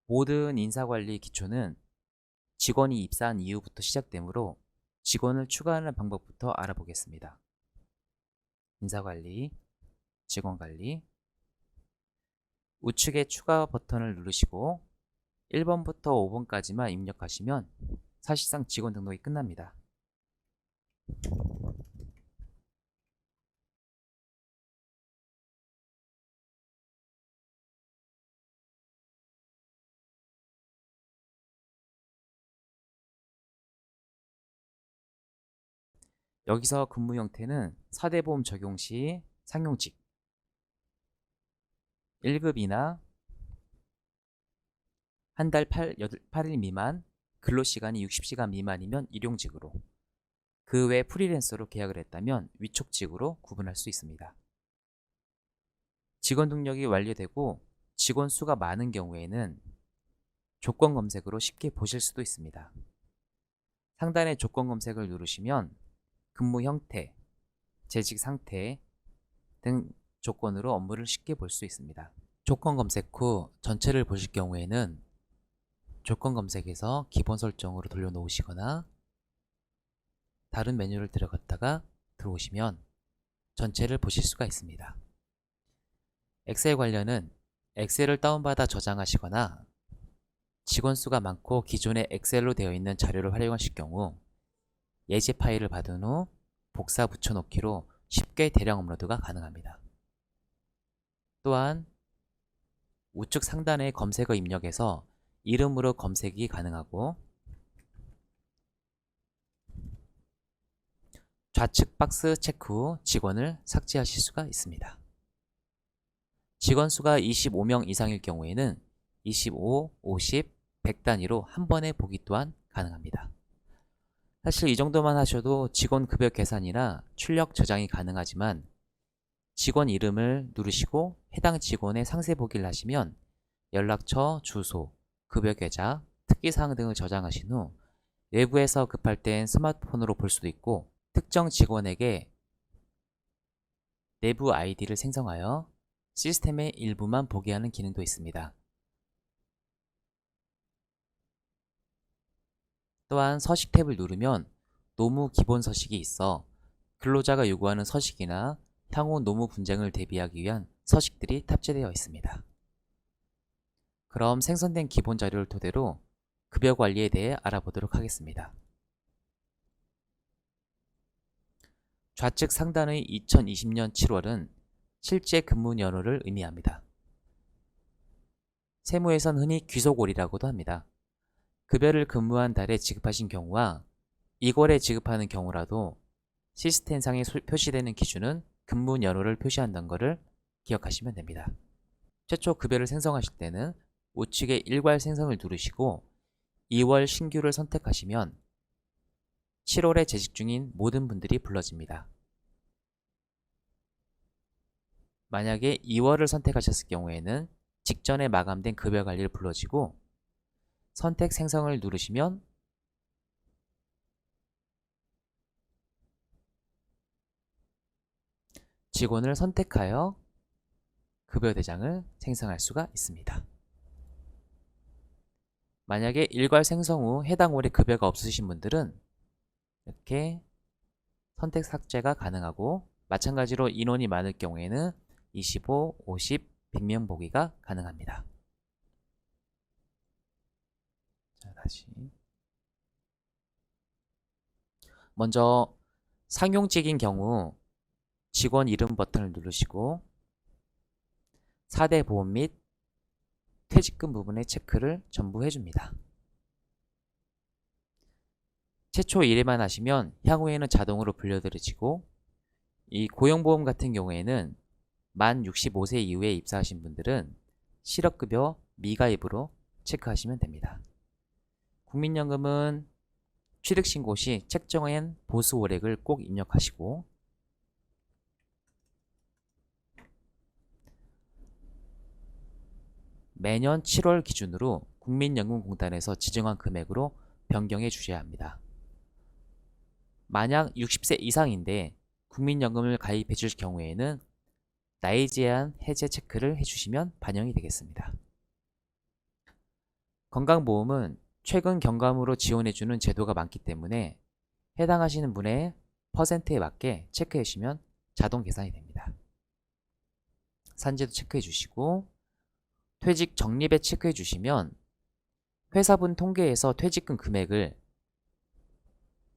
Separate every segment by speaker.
Speaker 1: 모든 인사관리 기초는 직원이 입사한 이후부터 시작되므로 직원을 추가하는 방법부터 알아보겠습니다. 인사관리, 직원관리, 우측에 추가 버튼을 누르시고 1번부터 5번까지만 입력하시면 사실상 직원 등록이 끝납니다. 여기서 근무 형태는 4대 보험 적용 시 상용직 1급이나 한 달 8일 미만, 근로시간이 60시간 미만이면 일용직으로, 그 외 프리랜서로 계약을 했다면 위촉직으로 구분할 수 있습니다. 직원 등록이 완료되고 직원 수가 많은 경우에는 조건 검색으로 쉽게 보실 수도 있습니다. 상단의 조건 검색을 누르시면 근무 형태, 재직 상태 등 조건으로 업무를 쉽게 볼 수 있습니다. 조건 검색 후 전체를 보실 경우에는 조건 검색에서 기본 설정으로 돌려놓으시거나 다른 메뉴를 들어갔다가 들어오시면 전체를 보실 수가 있습니다. 엑셀 관련은 엑셀을 다운받아 저장하시거나 직원 수가 많고 기존에 엑셀로 되어 있는 자료를 활용하실 경우 예제 파일을 받은 후 복사 붙여넣기로 쉽게 대량 업로드가 가능합니다. 또한 우측 상단의 검색어 입력에서 이름으로 검색이 가능하고 좌측 박스 체크 후 직원을 삭제하실 수가 있습니다. 직원 수가 25명 이상일 경우에는 25, 50, 100 단위로 한 번에 보기 또한 가능합니다. 사실 이 정도만 하셔도 직원 급여 계산이나 출력 저장이 가능하지만 직원 이름을 누르시고 해당 직원의 상세 보기를 하시면 연락처, 주소, 급여 계좌, 특기사항 등을 저장하신 후 외부에서 급할 땐 스마트폰으로 볼 수도 있고 특정 직원에게 내부 아이디를 생성하여 시스템의 일부만 보게 하는 기능도 있습니다. 또한 서식 탭을 누르면 노무 기본 서식이 있어 근로자가 요구하는 서식이나 향후 노무 분쟁을 대비하기 위한 서식들이 탑재되어 있습니다. 그럼 생성된 기본 자료를 토대로 급여 관리에 대해 알아보도록 하겠습니다. 좌측 상단의 2020년 7월은 실제 근무 연호를 의미합니다. 세무에선 흔히 귀속월이라고도 합니다. 급여를 근무한 달에 지급하신 경우와 2월에 지급하는 경우라도 시스템상에 표시되는 기준은 근무 연호를 표시한다는 것을 기억하시면 됩니다. 최초 급여를 생성하실 때는 우측에 일괄 생성을 누르시고 2월 신규를 선택하시면 7월에 재직 중인 모든 분들이 불러집니다. 만약에 2월을 선택하셨을 경우에는 직전에 마감된 급여 관리를 불러지고 선택 생성을 누르시면 직원을 선택하여 급여 대장을 생성할 수가 있습니다. 만약에 일괄 생성 후 해당 월에 급여가 없으신 분들은 이렇게 선택 삭제가 가능하고 마찬가지로 인원이 많을 경우에는 25, 50, 100명 보기가 가능합니다. 자, 다시 먼저 상용직인 경우 직원 이름 버튼을 누르시고 4대 보험 및 퇴직금 부분의 체크를 전부 해줍니다. 최초 1회만 하시면 향후에는 자동으로 불려드려지고 이 고용보험 같은 경우에는 만 65세 이후에 입사하신 분들은 실업급여 미가입으로 체크하시면 됩니다. 국민연금은 취득신고 시 책정한 보수월액을 꼭 입력하시고 매년 7월 기준으로 국민연금공단에서 지정한 금액으로 변경해 주셔야 합니다. 만약 60세 이상인데 국민연금을 가입해 주실 경우에는 나이 제한 해제 체크를 해주시면 반영이 되겠습니다. 건강보험은 최근 경감으로 지원해주는 제도가 많기 때문에 해당하시는 분의 퍼센트에 맞게 체크해 주시면 자동 계산이 됩니다. 산재도 체크해 주시고 퇴직 적립에 체크해 주시면 회사분 통계에서 퇴직금 금액을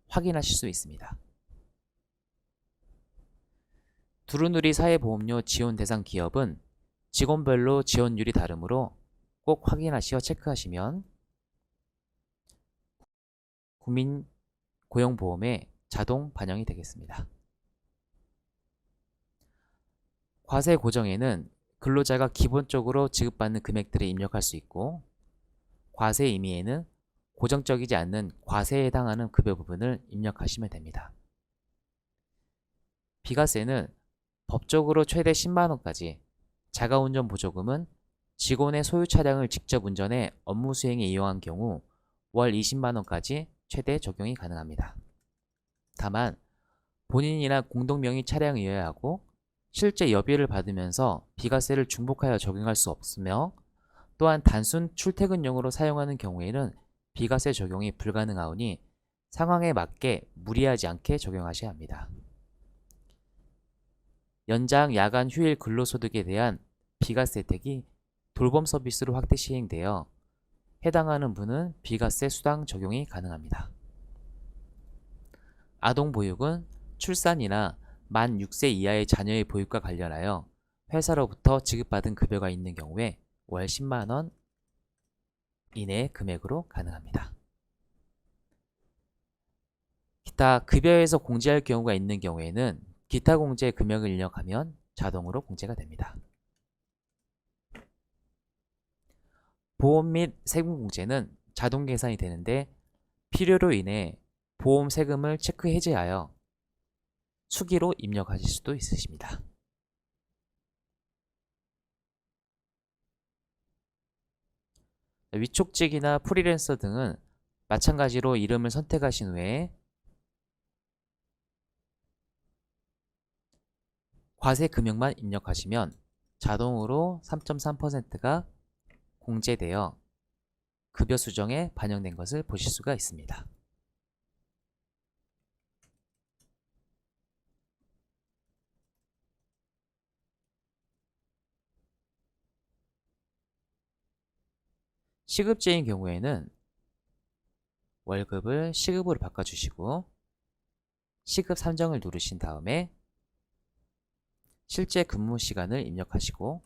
Speaker 1: 확인하실 수 있습니다. 두루누리 사회보험료 지원 대상 기업은 직원별로 지원율이 다르므로 꼭 확인하시어 체크하시면 국민고용보험에 자동 반영이 되겠습니다. 과세 고정에는 근로자가 기본적으로 지급받는 금액들을 입력할 수 있고 과세 임의에는 고정적이지 않는 과세에 해당하는 급여 부분을 입력하시면 됩니다. 비과세는 법적으로 최대 10만원까지, 자가운전 보조금은 직원의 소유 차량을 직접 운전해 업무 수행에 이용한 경우 월 20만원까지 최대 적용이 가능합니다. 다만 본인이나 공동명의 차량이어야 하고 실제 여비를 받으면서 비과세를 중복하여 적용할 수 없으며 또한 단순 출퇴근용으로 사용하는 경우에는 비과세 적용이 불가능하오니 상황에 맞게 무리하지 않게 적용하셔야 합니다. 연장 야간 휴일 근로소득에 대한 비과세 혜택이 돌봄 서비스로 확대 시행되어 해당하는 분은 비과세 수당 적용이 가능합니다. 아동보육은 출산이나 만 6세 이하의 자녀의 보육과 관련하여 회사로부터 지급받은 급여가 있는 경우에 월 10만원 이내의 금액으로 가능합니다. 기타 급여에서 공제할 경우가 있는 경우에는 기타 공제 금액을 입력하면 자동으로 공제가 됩니다. 보험 및 세금 공제는 자동 계산이 되는데 필요로 인해 보험 세금을 체크 해제하여 수기로 입력하실 수도 있으십니다. 위촉직이나 프리랜서 등은 마찬가지로 이름을 선택하신 후에 과세 금액만 입력하시면 자동으로 3.3%가 공제되어 급여 수정에 반영된 것을 보실 수가 있습니다. 시급제인 경우에는 월급을 시급으로 바꿔주시고 시급 산정을 누르신 다음에 실제 근무 시간을 입력하시고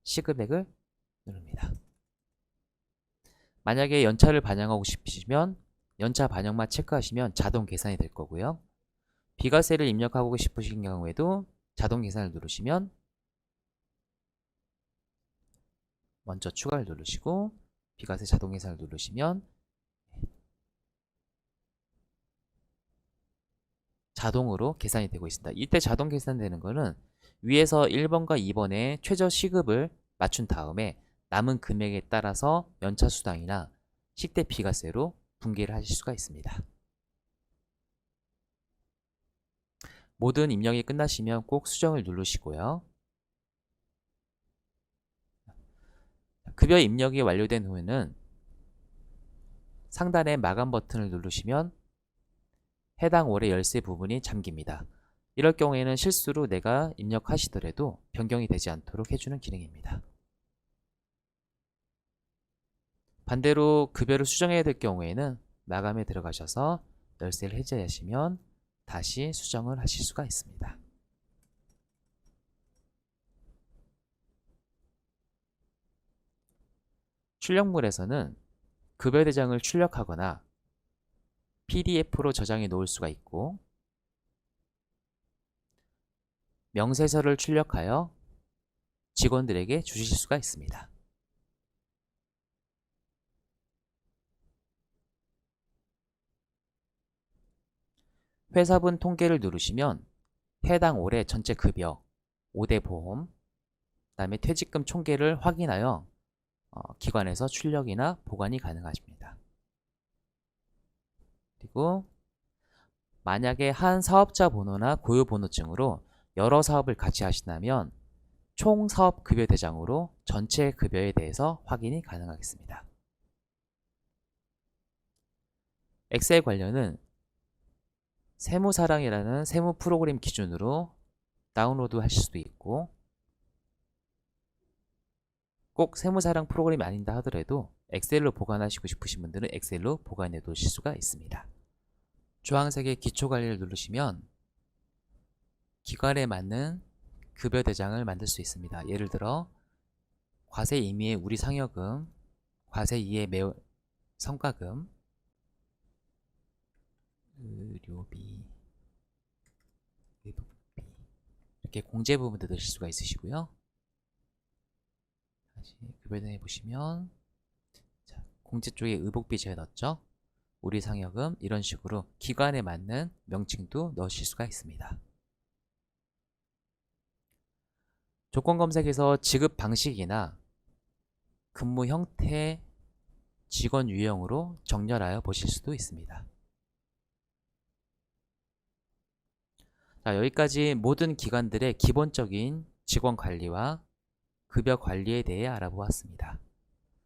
Speaker 1: 시급액을 누릅니다. 만약에 연차를 반영하고 싶으시면 연차 반영만 체크하시면 자동 계산이 될 거고요. 비과세를 입력하고 싶으신 경우에도 자동 계산을 누르시면 먼저 추가를 누르시고 비과세 자동 계산을 누르시면 자동으로 계산이 되고 있습니다. 이때 자동 계산되는 거는 위에서 1번과 2번의 최저 시급을 맞춘 다음에 남은 금액에 따라서 연차 수당이나 식대 비과세로 분기를 하실 수가 있습니다. 모든 입력이 끝나시면 꼭 수정을 누르시고요. 급여 입력이 완료된 후에는 상단의 마감 버튼을 누르시면 해당 월의 열세 부분이 잠깁니다. 이럴 경우에는 실수로 내가 입력하시더라도 변경이 되지 않도록 해주는 기능입니다. 반대로 급여를 수정해야 될 경우에는 마감에 들어가셔서 열세를 해제하시면 다시 수정을 하실 수가 있습니다. 출력물에서는 급여 대장을 출력하거나 PDF로 저장해 놓을 수가 있고 명세서를 출력하여 직원들에게 주실 수가 있습니다. 회사분 통계를 누르시면 해당 올해 전체 급여, 5대 보험, 그 다음에 퇴직금 총계를 확인하여 기관에서 출력이나 보관이 가능하십니다. 그리고 만약에 한 사업자 번호나 고유 번호증으로 여러 사업을 같이 하신다면 총 사업급여 대장으로 전체 급여에 대해서 확인이 가능하겠습니다. 엑셀 관련은 세무사랑이라는 세무 프로그램 기준으로 다운로드 하실 수도 있고, 꼭 세무사랑 프로그램이 아닌다 하더라도 엑셀로 보관하시고 싶으신 분들은 엑셀로 보관해 두실 수가 있습니다. 주황색의 기초관리를 누르시면 기관에 맞는 급여 대장을 만들 수 있습니다. 예를 들어 과세 임의의 우리상여금, 과세 이의 매월 성과금, 의료비, 의복비, 이렇게 공제 부분도 넣으실 수가 있으시고요. 다시 급여 대장에 보시면 공제 쪽에 의복비 제가 넣었죠. 우리상여금, 이런 식으로 기관에 맞는 명칭도 넣으실 수가 있습니다. 조건 검색에서 지급 방식이나 근무 형태, 직원 유형으로 정렬하여 보실 수도 있습니다. 자, 여기까지 모든 기관들의 기본적인 직원 관리와 급여 관리에 대해 알아보았습니다.